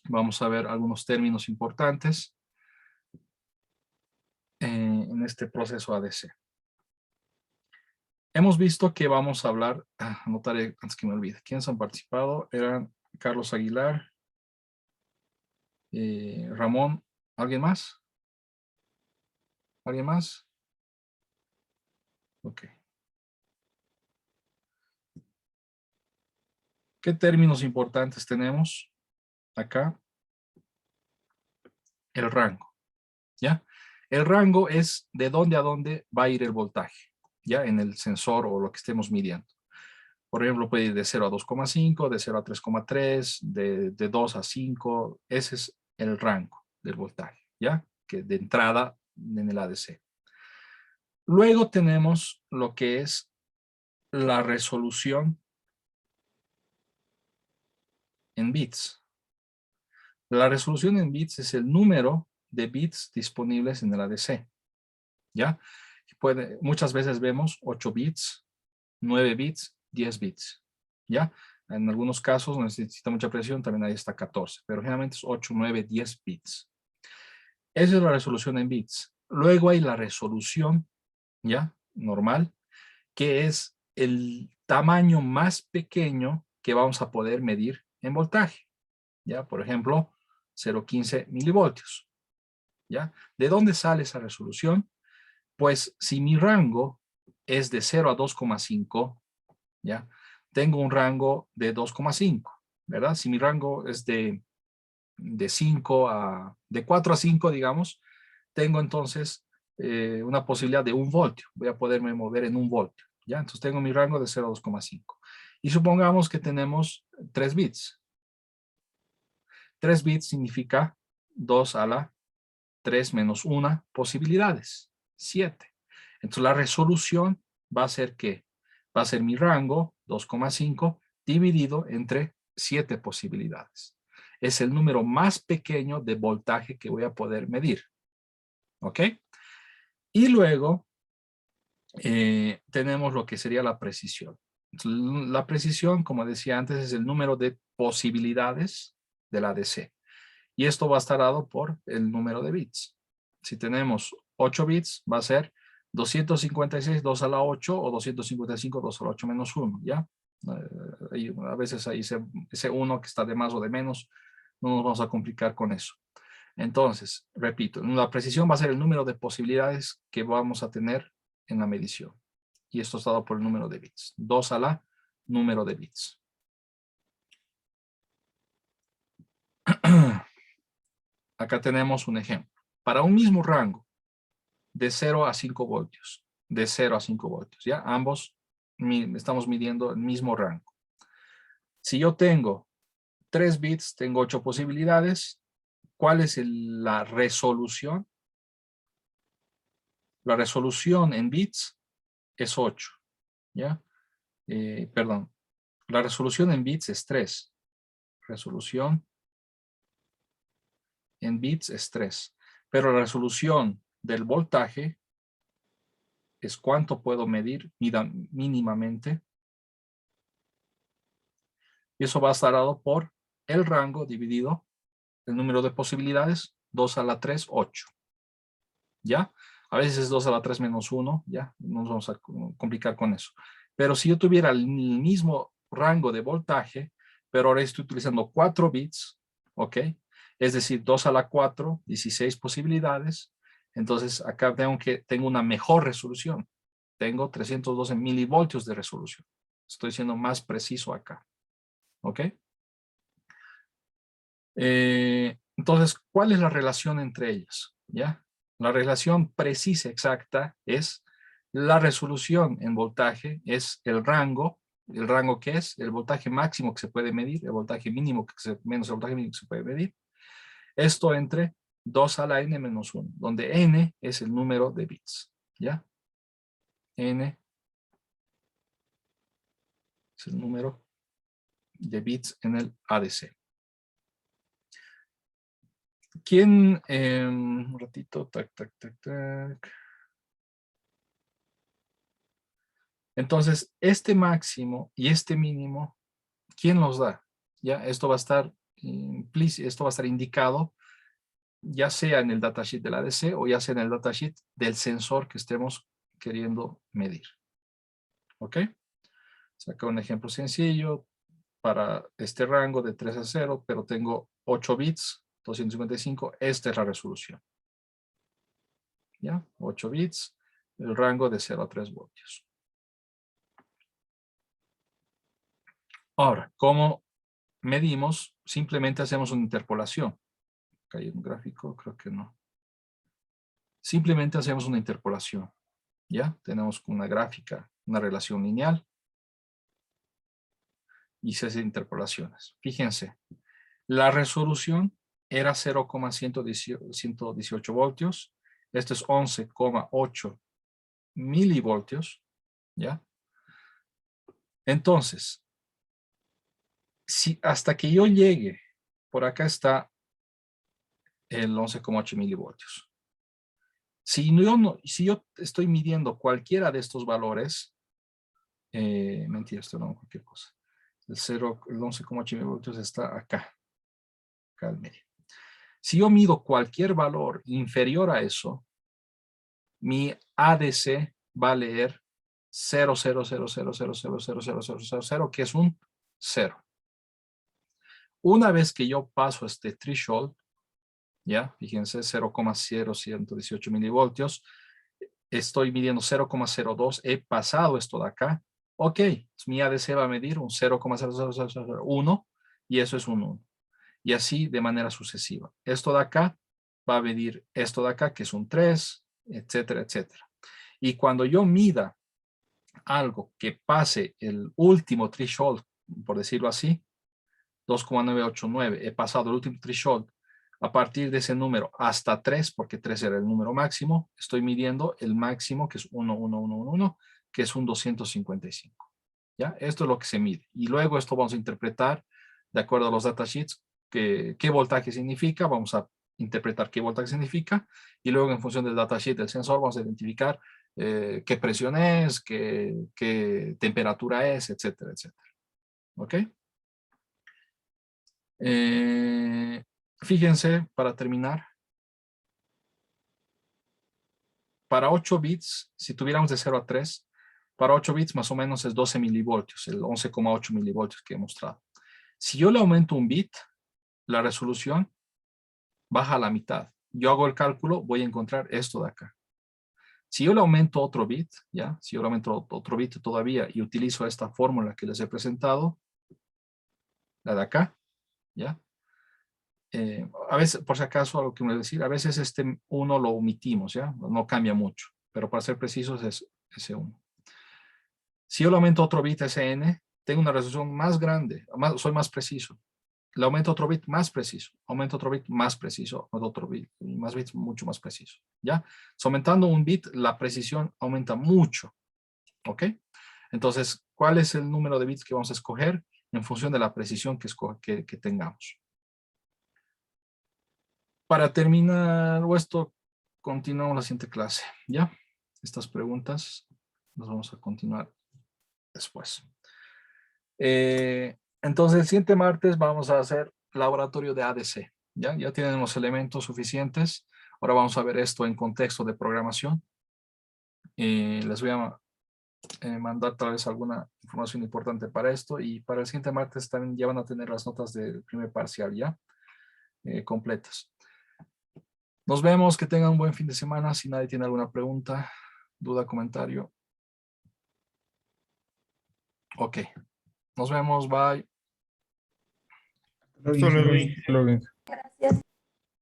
Vamos a ver algunos términos importantes en este proceso ADC. Hemos visto que vamos a hablar, anotaré antes que me olvide, ¿quiénes han participado? Eran Carlos Aguilar, Ramón, ¿alguien más? ¿Alguien más? Ok. ¿Qué términos importantes tenemos acá? El rango, ¿ya? El rango es de dónde a dónde va a ir el voltaje, ¿ya? En el sensor o lo que estemos midiendo. Por ejemplo, puede ir de 0 a 2,5, de 0 a 3,3, de 2 a 5. Ese es el rango del voltaje, ¿ya? Que de entrada en el ADC. Luego tenemos lo que es la resolución en bits. La resolución en bits es el número de bits disponibles en el ADC, ¿ya? Muchas veces vemos 8 bits, 9 bits, 10 bits, ¿ya? En algunos casos necesita mucha presión, también ahí está 14, pero generalmente es 8, 9, 10 bits. Esa es la resolución en bits. Luego hay la resolución, ¿ya? Normal, que es el tamaño más pequeño que vamos a poder medir en voltaje, ¿ya? Por ejemplo, 0,15 milivoltios, ¿ya? ¿De dónde sale esa resolución? Pues si mi rango es de 0 a 2,5, ¿ya? Tengo un rango de 2,5, ¿verdad? Si mi rango es de 4 a 5, digamos, tengo entonces una posibilidad de 1 voltio. Voy a poderme mover en 1 voltio, ¿ya? Entonces tengo mi rango de 0 a 2,5. Y supongamos que tenemos 3 bits. 3 bits significa 2 a la 3 menos 1 posibilidades, 7. Entonces la resolución va a ser ¿qué? Va a ser mi rango, 2,5, dividido entre 7 posibilidades. Es el número más pequeño de voltaje que voy a poder medir. ¿Ok? Y luego tenemos lo que sería la precisión. La precisión, como decía antes, es el número de posibilidades del ADC. Y esto va a estar dado por el número de bits. Si tenemos 8 bits, va a ser 256, 2 a la 8 o 255, 2 a la 8 menos 1, ¿ya? A veces hay ese 1 que está de más o de menos, no nos vamos a complicar con eso. Entonces, repito, la precisión va a ser el número de posibilidades que vamos a tener en la medición. Y esto es dado por el número de bits. 2 a la número de bits. Acá tenemos un ejemplo. Para un mismo rango, de 0 a 5 voltios, de 0 a 5 voltios, ¿ya? Ambos estamos midiendo el mismo rango. Si yo tengo 3 bits, tengo 8 posibilidades. ¿Cuál es la resolución? La resolución en bits es 8, ¿ya? Perdón, la resolución en bits es 3. Resolución en bits es 3. Pero la resolución del voltaje es cuánto puedo medir mínimamente. Y eso va a estar dado por el rango dividido el número de posibilidades, 2 a la 3, 8. ¿Ya? A veces es 2 a la 3 menos 1, ¿ya? No nos vamos a complicar con eso. Pero si yo tuviera el mismo rango de voltaje, pero ahora estoy utilizando 4 bits, ¿ok? Es decir, 2 a la 4, 16 posibilidades. Entonces, acá tengo una mejor resolución. Tengo 312 milivoltios de resolución. Estoy siendo más preciso acá. ¿Ok? Entonces, ¿cuál es la relación entre ellas? ¿Ya? La relación precisa, exacta, es la resolución en voltaje, es el rango que es el voltaje máximo que se puede medir, el voltaje mínimo menos el voltaje mínimo que se puede medir. Esto entre 2 a la n menos 1, donde n es el número de bits. ¿Ya? N es el número de bits en el ADC. ¿Quién? Un ratito, tac, tac, tac, tac. Entonces, este máximo y este mínimo, ¿quién los da? ¿Ya? Esto va a estar esto va a estar indicado ya sea en el datasheet del ADC o ya sea en el datasheet del sensor que estemos queriendo medir. ¿Ok? Saca un ejemplo sencillo para este rango de 3 a 0, pero tengo 8 bits, 255. Esta es la resolución. ¿Ya? 8 bits, el rango de 0 a 3 voltios. Ahora, ¿cómo medimos? Simplemente hacemos una interpolación. Acá hay un gráfico, creo que no. Simplemente hacemos una interpolación. ¿Ya? Tenemos una gráfica, una relación lineal. Y se hace interpolaciones. Fíjense, la resolución era 0,118 voltios. Esto es 11,8 milivoltios. ¿Ya? Entonces, si hasta que yo llegue, por acá está el 11,8 milivoltios. Si yo estoy midiendo cualquiera de estos valores, mentira, esto no, cualquier cosa. El 11,8 milivoltios está acá al medio. Si yo mido cualquier valor inferior a eso, mi ADC va a leer 0,000000000, que es un 0. Una vez que yo paso este threshold, ya, fíjense, 0,0118 milivoltios, estoy midiendo 0,02, he pasado esto de acá, ok, mi ADC va a medir un 0,00001 y eso es un 1. Y así de manera sucesiva. Esto de acá va a medir esto de acá, que es un 3, etcétera, etcétera. Y cuando yo mida algo que pase el último threshold, por decirlo así, 2,989, he pasado el último threshold, a partir de ese número hasta 3, porque 3 era el número máximo, estoy midiendo el máximo, que es 1,1111, que es un 255. ¿Ya? Esto es lo que se mide. Y luego esto vamos a interpretar, de acuerdo a los datasheets, qué voltaje significa, vamos a interpretar qué voltaje significa, y luego en función del datasheet del sensor vamos a identificar qué presión es, qué temperatura es, etcétera, etcétera. ¿Ok? Fíjense, para terminar, para 8 bits, si tuviéramos de 0 a 3, para 8 bits más o menos es 12 milivoltios, el 11,8 milivoltios que he mostrado. Si yo le aumento un bit, la resolución baja a la mitad. Yo hago el cálculo, voy a encontrar esto de acá. Si yo le aumento otro bit, ¿ya? Si yo le aumento otro bit todavía y utilizo esta fórmula que les he presentado, la de acá, ¿ya? A veces, por si acaso, algo que me voy a decir, a veces este 1 lo omitimos, ¿ya? No cambia mucho, pero para ser precisos es ese 1. Si yo le aumento otro bit SN, tengo una resolución más grande, soy más preciso. Le aumento otro bit más preciso, aumento otro bit más preciso, otro bit, y más bits mucho más preciso, ¿ya? Aumentando un bit, la precisión aumenta mucho, ¿ok? Entonces, ¿cuál es el número de bits que vamos a escoger en función de la precisión que tengamos? Para terminar esto, continuamos la siguiente clase, ¿ya? Estas preguntas las vamos a continuar después. Entonces, el siguiente martes vamos a hacer laboratorio de ADC, ¿ya? Ya tienen los elementos suficientes. Ahora vamos a ver esto en contexto de programación. Les voy a mandar tal vez alguna información importante para esto, y para el siguiente martes también ya van a tener las notas del primer parcial ya completas. Nos vemos, que tengan un buen fin de semana. Si nadie tiene alguna pregunta, duda, comentario. Ok. Nos vemos, bye. Hasta luego. Gracias.